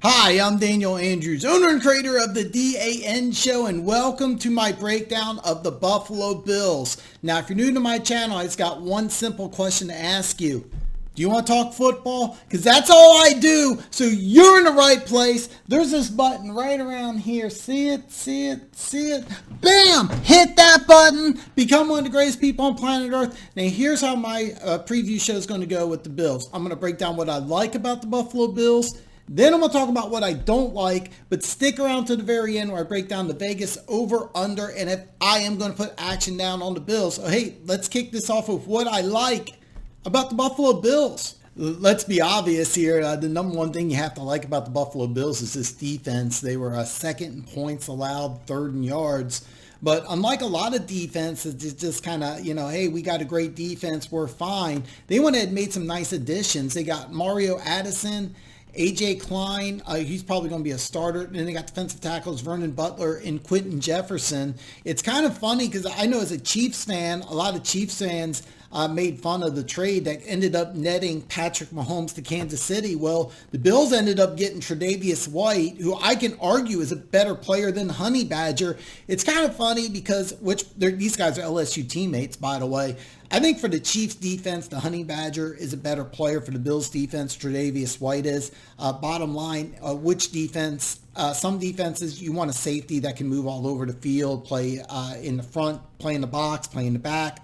Hi, I'm Daniel Andrews, owner and creator of the DAN Show, and welcome to my breakdown of the Buffalo Bills. Now, if you're new to my channel, I just got one simple question to ask you. Do you want to talk football? Because that's all I do, so you're in the right place. There's this button right around here. See it? See it? See it? Bam! Hit that button. Become one of the greatest people on planet Earth. Now, here's how my preview show is going to go with the Bills. I'm going to break down what I like about the Buffalo Bills. Then I'm going to talk about what I don't like, but stick around to the very end where I break down the Vegas over, under, and if I am going to put action down on the Bills. So, hey, let's kick this off with what I like about the Buffalo Bills. Let's be obvious here. The number one thing you have to like about the Buffalo Bills is this defense. They were second in points allowed, third in yards. But unlike a lot of defenses, it's just kind of, hey, we got a great defense, we're fine. They went ahead and made some nice additions. They got Mario Addison, A.J. Klein, he's probably going to be a starter. And then they got defensive tackles Vernon Butler and Quentin Jefferson. It's kind of funny because I know as a Chiefs fan, a lot of Chiefs fans made fun of the trade that ended up netting Patrick Mahomes to Kansas City. Well, the Bills ended up getting Tre'Davious White, who I can argue is a better player than Honey Badger. It's kind of funny because these guys are LSU teammates, by the way. I think for the Chiefs defense, the Honey Badger is a better player. For the Bills defense, Tre'Davious White is. Bottom line, which defense? Some defenses, you want a safety that can move all over the field, play in the front, play in the box, play in the back,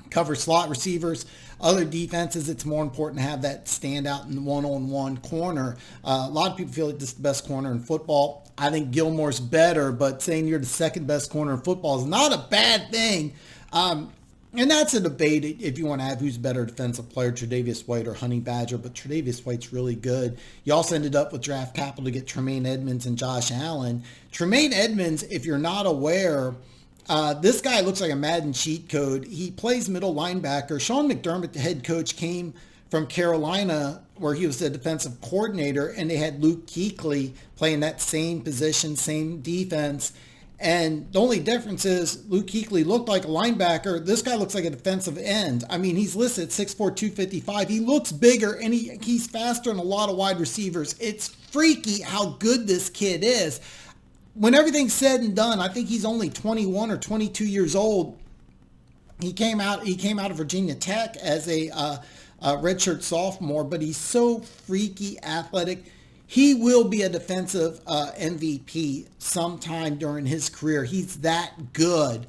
cover slot receivers. Other defenses, it's more important to have that standout in one-on-one corner. A lot of people feel like this is the best corner in football. I think Gilmore's better, but saying you're the second best corner in football is not a bad thing. And that's a debate if you want to have who's better defensive player, Tre'Davious White or Honey Badger, but Tre'Davious White's really good. You also ended up with draft capital to get Tremaine Edmonds and Josh Allen. Tremaine Edmonds, if you're not aware, this guy looks like a Madden cheat code. He plays middle linebacker. Sean McDermott, the head coach, came from Carolina where he was the defensive coordinator, and they had Luke Kuechly playing that same position, same defense. And the only difference is Luke Kuechly looked like a linebacker. This guy looks like a defensive end. I mean, he's listed at 6'4", 255. He looks bigger, and he's faster than a lot of wide receivers. It's freaky how good this kid is. When everything's said and done, I think he's only 21 or 22 years old. He came out of Virginia Tech as a redshirt sophomore, but he's so freaky athletic. He will be a defensive MVP sometime during his career. He's that good.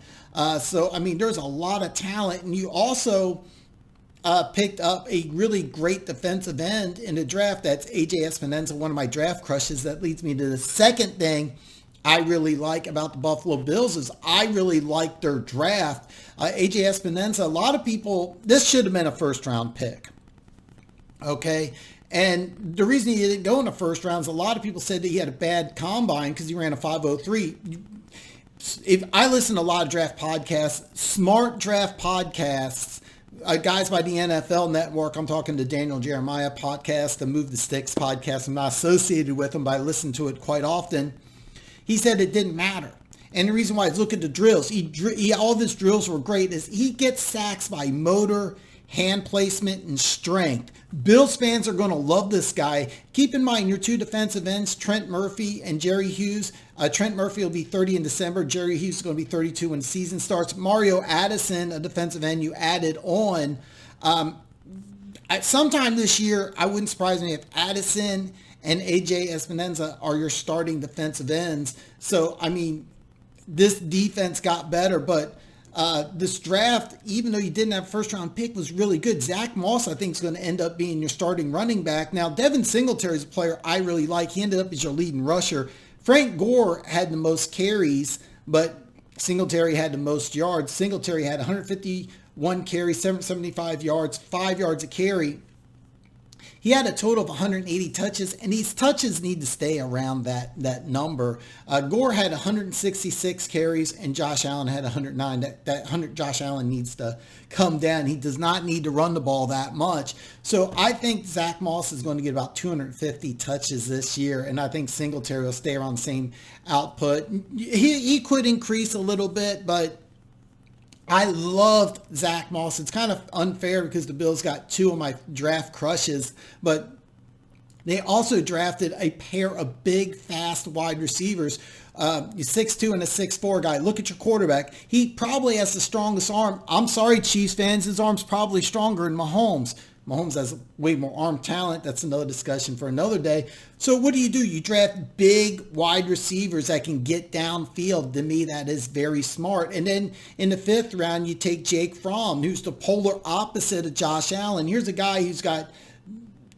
So, I mean, there's a lot of talent. And you also picked up a really great defensive end in the draft. That's A.J. Espinosa, one of my draft crushes. That leads me to the second thing I really like about the Buffalo Bills is I really like their draft. A.J. Espinosa, a lot of people, this should have been a first-round pick. Okay? And the reason he didn't go in the first round is a lot of people said that he had a bad combine because he ran a 5.03. If I listen to a lot of draft podcasts, smart draft podcasts, guys by the NFL Network, I'm talking to Daniel Jeremiah podcast, the Move the Sticks podcast. I'm not associated with him, but I listen to it quite often. He said it didn't matter. And the reason why is look at the drills. All of his drills were great. Is he gets sacks by motor, hand placement, and strength. Bills fans are going to love this guy. Keep in mind your two defensive ends, Trent Murphy and Jerry Hughes. Trent Murphy will be 30 in December. Jerry Hughes is going to be 32 when the season starts. Mario Addison, a defensive end you added on. At sometime this year, I wouldn't surprise me if Addison and A.J. Espinosa are your starting defensive ends. So, I mean, this defense got better, but this draft, even though you didn't have a first-round pick, was really good. Zach Moss, I think, is going to end up being your starting running back. Now, Devin Singletary is a player I really like. He ended up as your leading rusher. Frank Gore had the most carries, but Singletary had the most yards. Singletary had 151 carries, 775 yards, 5 yards a carry. He had a total of 180 touches, and these touches need to stay around that number. Gore had 166 carries, and Josh Allen had 109. Josh Allen needs to come down. He does not need to run the ball that much. So I think Zach Moss is going to get about 250 touches this year, and I think Singletary will stay around the same output. He could increase a little bit, but I loved Zach Moss. It's kind of unfair because the Bills got two of my draft crushes, but They also drafted a pair of big, fast wide receivers. 6'2" and a 6'4" guy. Look at your quarterback. He probably has the strongest arm. I'm sorry, Chiefs fans. His arm's probably stronger than Mahomes. Mahomes has way more arm talent. That's another discussion for another day. So what do? You draft big wide receivers that can get downfield. To me, that is very smart. And then in the 5th round, you take Jake Fromm, who's the polar opposite of Josh Allen. Here's a guy who's got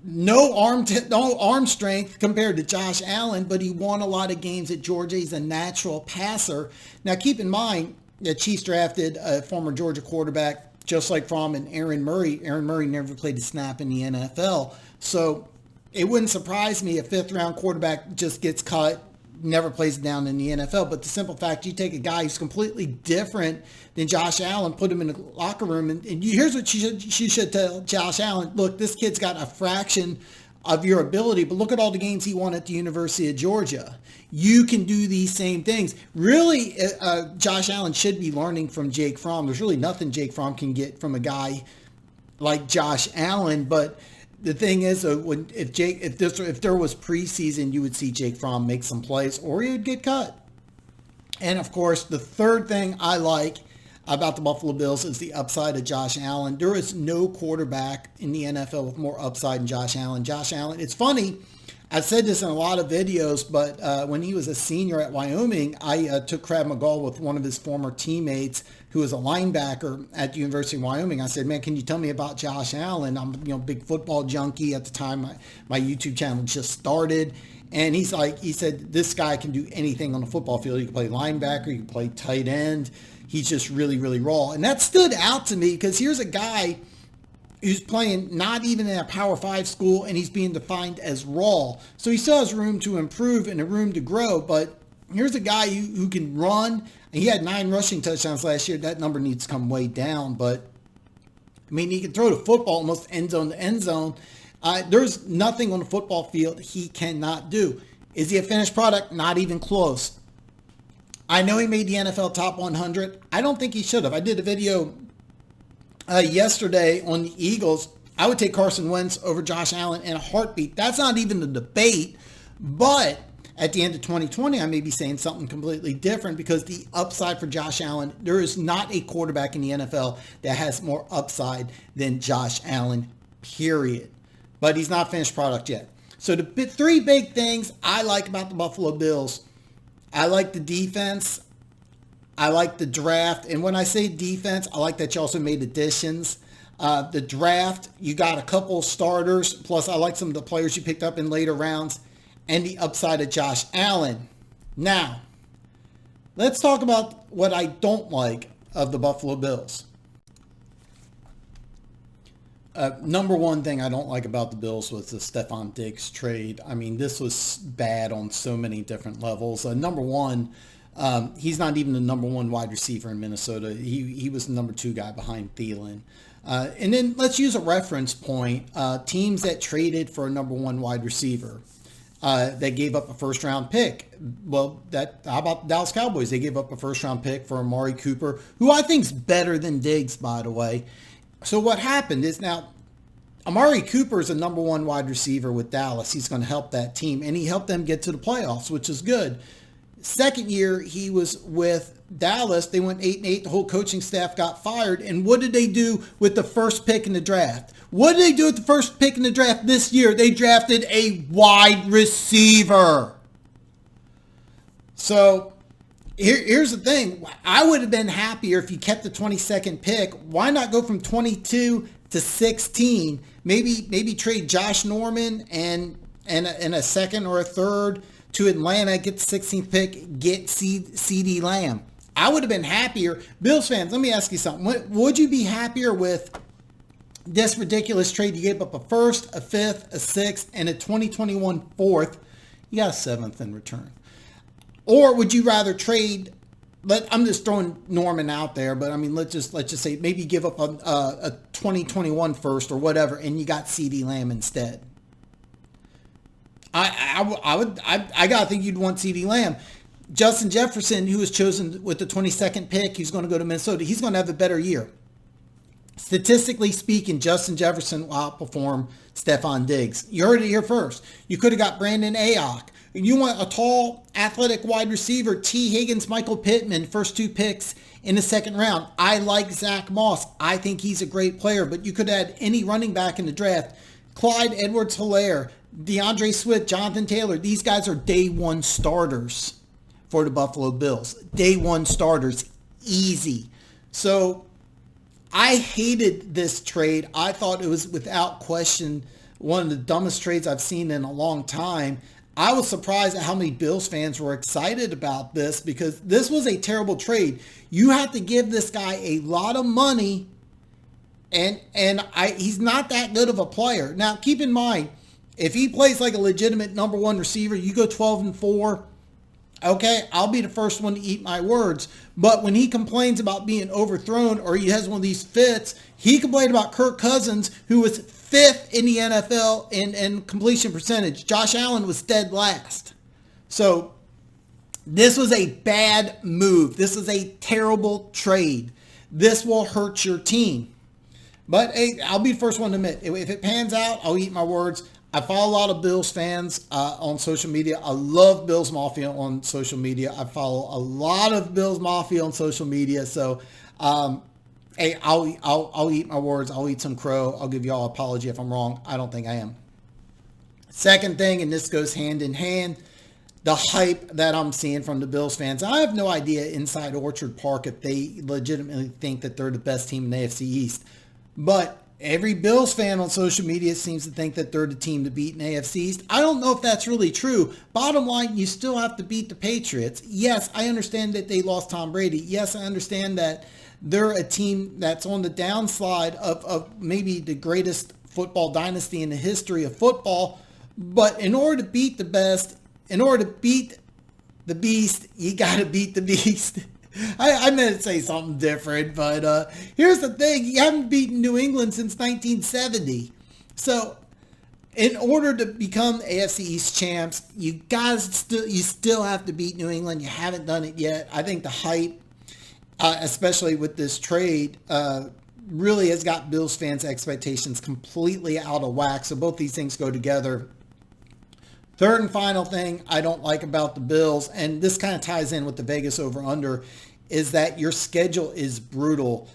no arm strength compared to Josh Allen, but he won a lot of games at Georgia. He's a natural passer. Now, keep in mind that Chiefs drafted a former Georgia quarterback just like Fromm and Aaron Murray. Aaron Murray never played a snap in the NFL. So it wouldn't surprise me if 5th-round quarterback just gets cut, never plays down in the NFL. But the simple fact, you take a guy who's completely different than Josh Allen, put him in the locker room, and here's what you should tell Josh Allen. Look, this kid's got a fraction of your ability, but look at all the games he won at the University of Georgia. You can do these same things. Really, Josh Allen should be learning from Jake Fromm. There's really nothing Jake Fromm can get from a guy like Josh Allen, but the thing is, if there was preseason, you would see Jake Fromm make some plays, or he would get cut. And of course, the third thing I like about the Buffalo Bills is the upside of Josh Allen. There is no quarterback in the NFL with more upside than Josh Allen. Josh Allen, it's funny, I've said this in a lot of videos, but when he was a senior at Wyoming, I took Krav Maga with one of his former teammates who was a linebacker at the University of Wyoming. I said, man, can you tell me about Josh Allen? I'm a big football junkie at the time. My YouTube channel just started. And he said, this guy can do anything on the football field. He can play linebacker, he can play tight end. He's just really, really raw. And that stood out to me because here's a guy who's playing not even in a Power 5 school, and he's being defined as raw. So he still has room to improve and a room to grow, but here's a guy who can run. He had 9 rushing touchdowns last year. That number needs to come way down, but I mean, he can throw the football almost end zone to end zone. There's nothing on the football field he cannot do. Is he a finished product? Not even close. I know he made the NFL top 100. I don't think he should have. I did a video yesterday on the Eagles. I would take Carson Wentz over Josh Allen in a heartbeat. That's not even a debate, but at the end of 2020, I may be saying something completely different because the upside for Josh Allen, there is not a quarterback in the NFL that has more upside than Josh Allen, period. But he's not finished product yet. So the 3 big things I like about the Buffalo Bills: I like the defense, I like the draft, and when I say defense, I like that you also made additions. The draft, you got a couple starters, plus I like some of the players you picked up in later rounds, and the upside of Josh Allen. Now, let's talk about what I don't like of the Buffalo Bills. Number one thing I don't like about the Bills was the Stephon Dix trade. I mean, this was bad on so many different levels. Number one, he's not even the number 1 wide receiver in Minnesota. He was the number 2 guy behind Thielen. And then let's use a reference point. Teams that traded for a number 1 wide receiver. They gave up a first-round pick. Well, how about the Dallas Cowboys? They gave up a first-round pick for Amari Cooper, who I think is better than Diggs, by the way. So what happened is now Amari Cooper is a number 1 wide receiver with Dallas. He's going to help that team, and he helped them get to the playoffs, which is good. Second year he was with Dallas, they went 8-8. The whole coaching staff got fired. And what did they do with the first pick in the draft? What did they do with the first pick in the draft this year? They drafted a wide receiver. So here's the thing. I would have been happier if you kept the 22nd pick. Why not go from 22 to 16? Maybe trade Josh Norman and a second or a third to Atlanta, get the 16th pick, get CeeDee Lamb. I would have been happier. Bills fans, let me ask you something. Would you be happier with this ridiculous trade? You gave up a first, a fifth, a sixth, and a 2021 fourth. You got a seventh in return. Or would you rather trade? I'm just throwing Norman out there, but I mean, let's just say maybe give up a 2021 first or whatever, and you got CeeDee Lamb instead. I gotta think you'd want CeeDee Lamb. Justin Jefferson, who was chosen with the 22nd pick, he's going to go to Minnesota. He's going to have a better year. Statistically speaking, Justin Jefferson will outperform Stephon Diggs. You heard it here first. You could have got Brandon Ayuk. You want a tall, athletic wide receiver, T. Higgins, Michael Pittman, first 2 picks in the second round. I like Zach Moss. I think he's a great player, but you could add any running back in the draft. Clyde Edwards-Helaire, DeAndre Swift, Jonathan Taylor. These guys are day one starters for the Buffalo Bills. Day one starters. Easy. So I hated this trade. I thought it was without question one of the dumbest trades I've seen in a long time. I was surprised at how many Bills fans were excited about this because this was a terrible trade. You have to give this guy a lot of money, and he's not that good of a player. Now, keep in mind, if he plays like a legitimate number one receiver, you go 12-4, okay, I'll be the first one to eat my words. But when he complains about being overthrown or he has one of these fits, he complained about Kirk Cousins, who was 5th in the NFL in completion percentage. Josh Allen was dead last. So this was a bad move. This is a terrible trade. This will hurt your team. But hey, I'll be the first one to admit, if it pans out, I'll eat my words. I follow a lot of Bills fans on social media. I love Bills Mafia on social media. I follow a lot of Bills Mafia on social media. So, hey, I'll eat my words. I'll eat some crow. I'll give y'all an apology if I'm wrong. I don't think I am. Second thing, and this goes hand in hand, the hype that I'm seeing from the Bills fans. I have no idea inside Orchard Park if they legitimately think that they're the best team in the AFC East. But every Bills fan on social media seems to think that they're the team to beat in AFC East. I don't know if that's really true. Bottom line, you still have to beat the Patriots. Yes, I understand that they lost Tom Brady. Yes, I understand that they're a team that's on the downslide of maybe the greatest football dynasty in the history of football. But in order to beat the best, in order to beat the beast, you got to beat the beast. I meant to say something different, but here's the thing. You haven't beaten New England since 1970. So in order to become AFC East champs, you still have to beat New England. You haven't done it yet. I think the hype, especially with this trade, really has got Bills fans' expectations completely out of whack. So both these things go together. Third and final thing I don't like about the Bills, and this kind of ties in with the Vegas over-under, is that your schedule is brutal.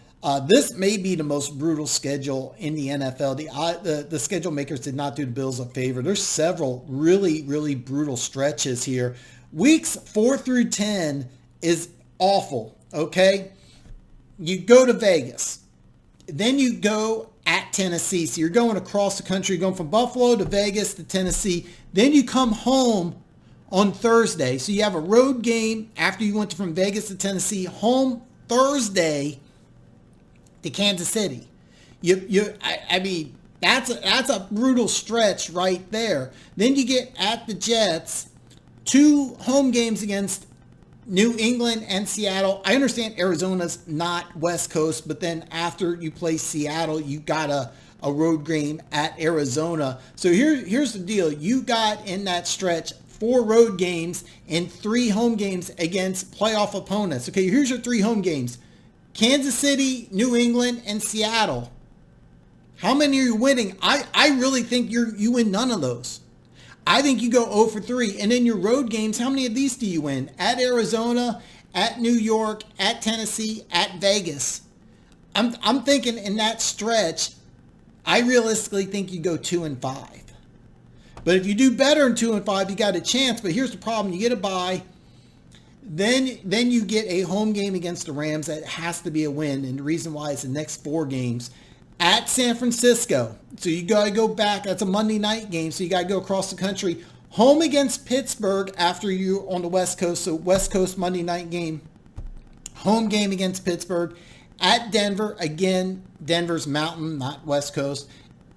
This may be the most brutal schedule in the NFL. The schedule makers did not do the Bills a favor. There's several really, really brutal stretches here. Weeks 4 through 10 is awful, okay? You go to Vegas. Then you go at Tennessee. So you're going across the country, going from Buffalo to Vegas to Tennessee. Then you come home on Thursday. So you have a road game after you went from Vegas to Tennessee, home Thursday to Kansas City. I mean, that's a brutal stretch right there. Then you get at the Jets, 2 home games against New England and Seattle. I understand Arizona's not West Coast, but then after you play Seattle, you got a road game at Arizona. So here's the deal. You got in that stretch 4 road games and 3 home games against playoff opponents. Okay, here's your 3 home games. Kansas City, New England, and Seattle. How many are you winning? I really think you win none of those. I think you go 0 for 3. And then your road games, how many of these do you win? At Arizona, at New York, at Tennessee, at Vegas. I'm thinking in that stretch, I realistically think you go 2-5. But if you do better than 2-5, you got a chance. But here's the problem. You get a bye. Then you get a home game against the Rams that has to be a win. And the reason why is the next 4 games. At San Francisco. So you got to go back. That's a Monday night game. So you got to go across the country. Home against Pittsburgh after you're on the West Coast. So West Coast Monday night game. Home game against Pittsburgh. At Denver. Again, Denver's Mountain, not West Coast.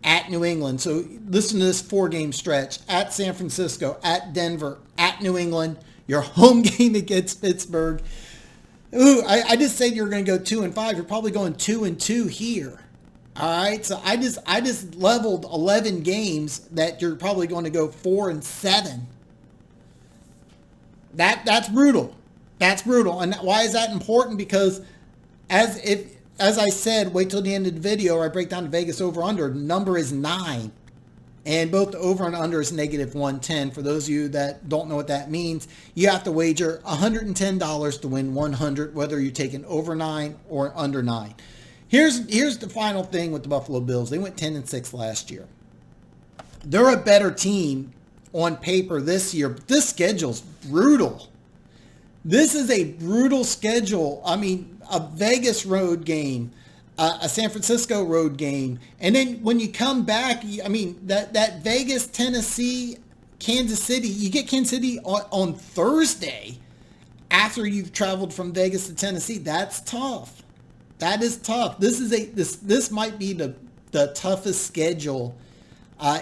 At New England. So listen to this 4-game stretch. At San Francisco. At Denver. At New England. Your home game against Pittsburgh. Ooh, I just said you're going to go 2-5. You're probably going 2-2 here. All right, so I just leveled 11 games that you're probably going to go 4-7. That's brutal. That's brutal. And why is that important? Because as I said, wait till the end of the video where I break down the Vegas over-under. The number is 9. And both the over and under is -110. For those of you that don't know what that means, you have to wager $110 to win 100, whether you're taking over 9 or under 9. Here's the final thing with the Buffalo Bills. They went 10-6 last year. They're a better team on paper this year, but this schedule's brutal. This is a brutal schedule. I mean, a Vegas road game, a San Francisco road game, and then when you come back, I mean, that Vegas, Tennessee, Kansas City, you get Kansas City on Thursday after you've traveled from Vegas to Tennessee. That's tough. That is tough. This might be the toughest schedule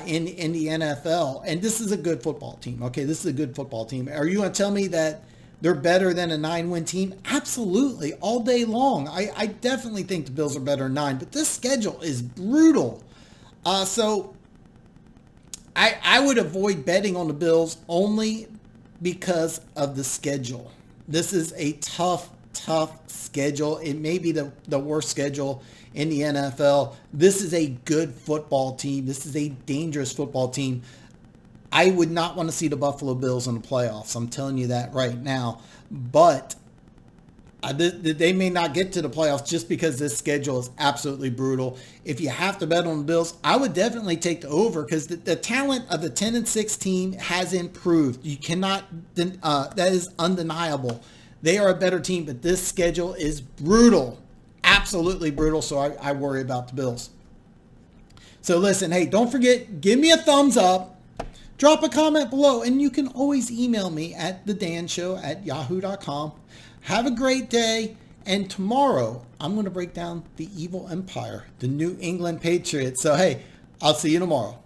in the NFL, and this is a good football team. Okay, this is a good football team. Are you going to tell me that they're better than a 9-win team? Absolutely, all day long. I definitely think the Bills are better than 9, but this schedule is brutal. So I would avoid betting on the Bills only because of the schedule. This is a tough schedule. It may be the worst schedule in the NFL. This is a good football team. This is a dangerous football team. I would not want to see the Buffalo Bills in the playoffs. I'm telling you that right now. But they may not get to the playoffs just because this schedule is absolutely brutal. If you have to bet on the Bills, I would definitely take the over because the talent of the 10-6 team has improved. You cannot, that is undeniable. They are a better team, but this schedule is brutal. Absolutely brutal, so I worry about the Bills. So listen, hey, don't forget, give me a thumbs up. Drop a comment below, and you can always email me at thedanshow@yahoo.com. Have a great day, and tomorrow I'm going to break down the evil empire, the New England Patriots. So, hey, I'll see you tomorrow.